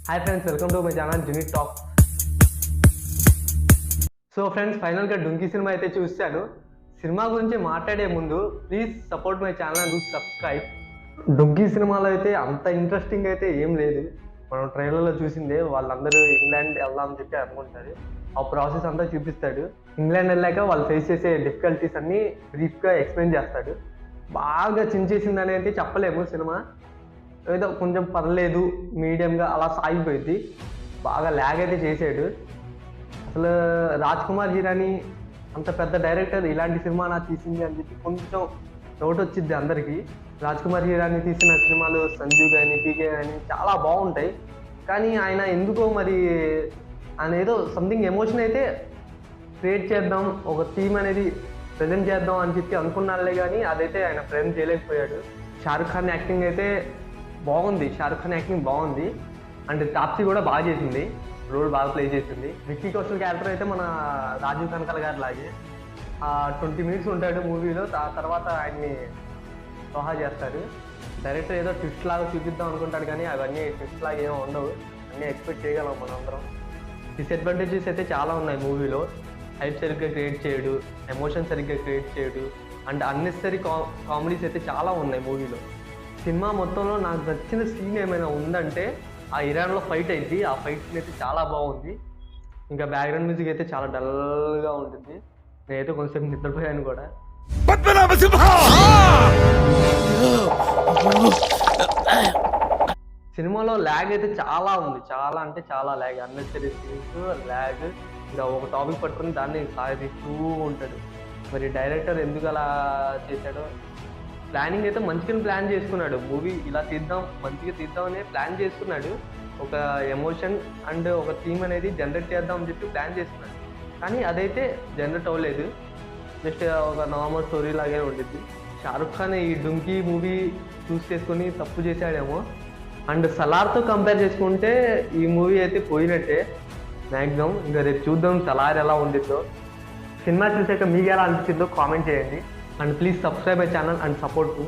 Hi friends, welcome to my channel Junit talk. So friends, ఫైనల్గా Dunki cinema అయితే చూశాను. Cinema గురించి మాట్లాడే ముందు please support my channel and subscribe. Dunki సినిమాలో అయితే అంత ఇంట్రెస్టింగ్ అయితే ఏం లేదు. మనం ట్రైలర్లో చూసిందే, వాళ్ళందరూ ఇంగ్లాండ్ వెళ్దామని చెప్పి అనుకుంటారు. ఆ ప్రాసెస్ అంతా చూపిస్తాడు. ఇంగ్లాండ్ వెళ్ళాక వాళ్ళు ఫేస్ చేసే డిఫికల్టీస్ అన్నీ బ్రీఫ్గా ఎక్స్ప్లెయిన్ చేస్తాడు. బాగా చించేసింది అనేది చెప్పలేము. సినిమా ఏదో కొంచెం పర్లేదు, మీడియంగా అలా సాగిపోయింది. బాగా ల్యాగ్ అయితే చేసాడు. అసలు రాజ్ కుమార్ హిరానీ అంత పెద్ద డైరెక్టర్ ఇలాంటి సినిమా నాకు తీసింది అని చెప్పి కొంచెం డౌట్ వచ్చింది అందరికీ. రాజ్ కుమార్ హిరానీ తీసిన సినిమాలు సంజు కానీ పీకే కానీ చాలా బాగుంటాయి. కానీ ఆయన ఎందుకో మరి ఆయన ఏదో సంథింగ్ ఎమోషన్ అయితే క్రియేట్ చేద్దాం, ఒక థీమ్ అనేది ప్రజెంట్ చేద్దాం అని చెప్పి అనుకున్నాళ్ళే, కానీ అదైతే ఆయన ప్రజెంట్ చేయలేకపోయాడు. షారుఖ్ ఖాన్ యాక్టింగ్ అయితే బాగుంది, షారుఖ్ ఖాన్ యాక్టింగ్ బాగుంది. అండ్ తాప్సీ కూడా బాగా చేసింది, రోల్ బాగా ప్లే చేసింది. విక్కీ కౌశల్ క్యారెక్టర్ అయితే మన రాజీవ్ కనకాల గారి లాగే 20 minutes ఉంటాడు మూవీలో. ఆ తర్వాత ఆయన్ని సోహా చేస్తారు. డైరెక్టర్ ఏదో ట్విస్ట్ లాగా చూపిద్దాం అనుకుంటాడు, కానీ అవన్నీ ట్విస్ట్ లాగా ఏమో ఉండవు. అన్నీ ఎక్స్పెక్ట్ చేయగలం మనందరం. డిసడ్వాంటేజెస్ అయితే చాలా ఉన్నాయి మూవీలో. హైప్ సరిగ్గా క్రియేట్ చేయడు, ఎమోషన్ సరిగ్గా క్రియేట్ చేయడు, అండ్ అన్నెసరీ కామెడీస్ అయితే చాలా ఉన్నాయి మూవీలో. సినిమా మొత్తంలో నాకు నచ్చిన సీన్ ఏమైనా ఉందంటే ఆ ఇరాన్లో ఫైట్ అయింది. ఆ ఫైట్ సీన్ అయితే చాలా బాగుంది. ఇంకా బ్యాక్గ్రౌండ్ మ్యూజిక్ అయితే చాలా డల్గా ఉంటుంది. నేనైతే కొంచెం నిద్రపోయాను కూడా. సినిమాలో ల్యాగ్ అయితే చాలా ఉంది, చాలా అంటే చాలా ల్యాగ్. Unnecessary scenes, lag. ఇంకా ఒక టాపిక్ పట్టుకుని దాన్ని సాగిస్తూ ఉంటాడు. మరి డైరెక్టర్ ఎందుకు అలా చేశాడో. ప్లానింగ్ అయితే మంచిగా ప్లాన్ చేసుకున్నాడు. మూవీ ఇలా తీద్దాం, మంచిగా తీద్దాం అనే ప్లాన్ చేసుకున్నాడు. ఒక ఎమోషన్ అండ్ ఒక థీమ్ అనేది జనరేట్ చేద్దాం అని చెప్పి ప్లాన్ చేసుకున్నాడు. కానీ అదైతే జనరేట్ అవ్వలేదు. జస్ట్ ఒక నార్మల్ స్టోరీ లాగే ఉండిద్ది. షారుఖ్ ఖాన్ ఈ డుంకీ మూవీ చూస్ చేసుకుని తప్పు చేశాడేమో. అండ్ సలార్తో కంపేర్ చేసుకుంటే ఈ మూవీ అయితే పోయినట్టే మ్యాక్సిమం. ఇంకా రేపు చూద్దాం సలార్ ఎలా ఉండిద్దో. సినిమా చూసాక మీకు ఎలా అనిపించిందో కామెంట్ చేయండి. And please subscribe my channel and support too.